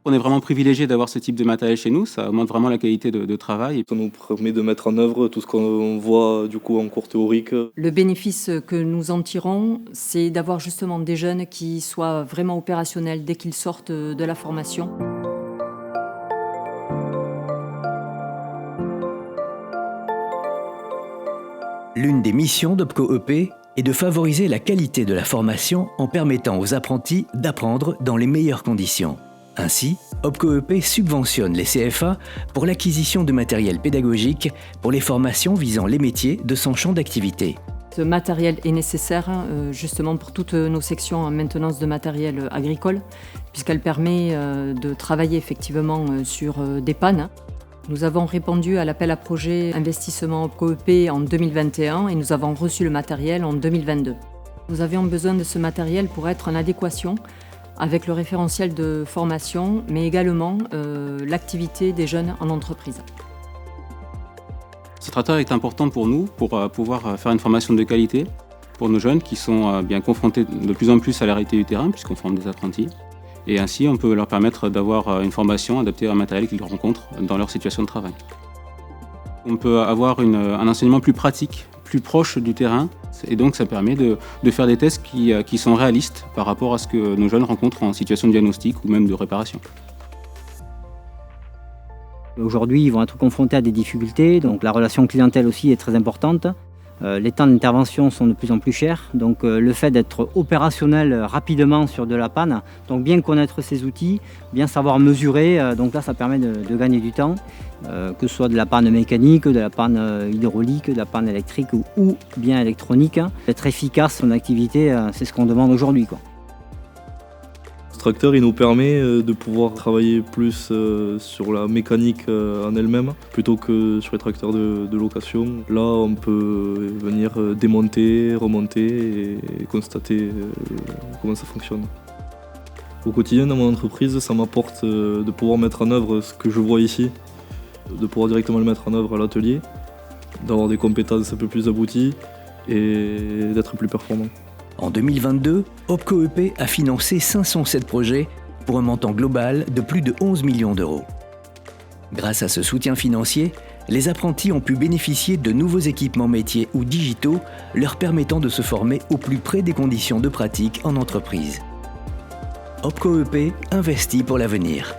On est vraiment privilégié d'avoir ce type de matériel chez nous, ça augmente vraiment la qualité de travail. Ça nous permet de mettre en œuvre tout ce qu'on voit du coup en cours théorique. Le bénéfice que nous en tirons, c'est d'avoir justement des jeunes qui soient vraiment opérationnels dès qu'ils sortent de la formation. L'une des missions d'OPCO-EP est de favoriser la qualité de la formation en permettant aux apprentis d'apprendre dans les meilleures conditions. Ainsi, OPCO-EP subventionne les CFA pour l'acquisition de matériel pédagogique pour les formations visant les métiers de son champ d'activité. Ce matériel est nécessaire justement pour toutes nos sections en maintenance de matériel agricole, puisqu'elle permet de travailler effectivement sur des pannes. Nous avons répondu à l'appel à projet investissement OPCO-EP en 2021 et nous avons reçu le matériel en 2022. Nous avions besoin de ce matériel pour être en adéquation avec le référentiel de formation, mais également l'activité des jeunes en entreprise. Ce tracteur est important pour nous pour pouvoir faire une formation de qualité pour nos jeunes qui sont bien confrontés de plus en plus à la réalité du terrain puisqu'on forme des apprentis. Et ainsi, on peut leur permettre d'avoir une formation adaptée à un matériel qu'ils rencontrent dans leur situation de travail. On peut avoir un enseignement plus pratique, plus proche du terrain, et donc ça permet de faire des tests qui sont réalistes par rapport à ce que nos jeunes rencontrent en situation de diagnostic ou même de réparation. Aujourd'hui, ils vont être confrontés à des difficultés, donc la relation clientèle aussi est très importante. Les temps d'intervention sont de plus en plus chers, donc le fait d'être opérationnel rapidement sur de la panne, donc bien connaître ses outils, bien savoir mesurer, donc là ça permet de gagner du temps, que ce soit de la panne mécanique, de la panne hydraulique, de la panne électrique ou bien électronique. D'être efficace son activité, c'est ce qu'on demande aujourd'hui, quoi. Ce tracteur il nous permet de pouvoir travailler plus sur la mécanique en elle-même plutôt que sur les tracteurs de location. Là on peut venir démonter, remonter et constater comment ça fonctionne. Au quotidien dans mon entreprise ça m'apporte de pouvoir mettre en œuvre ce que je vois ici, de pouvoir directement le mettre en œuvre à l'atelier, d'avoir des compétences un peu plus abouties et d'être plus performant. En 2022, OPCO-EP a financé 507 projets pour un montant global de plus de 11 millions d'euros. Grâce à ce soutien financier, les apprentis ont pu bénéficier de nouveaux équipements métiers ou digitaux leur permettant de se former au plus près des conditions de pratique en entreprise. OPCO-EP investit pour l'avenir.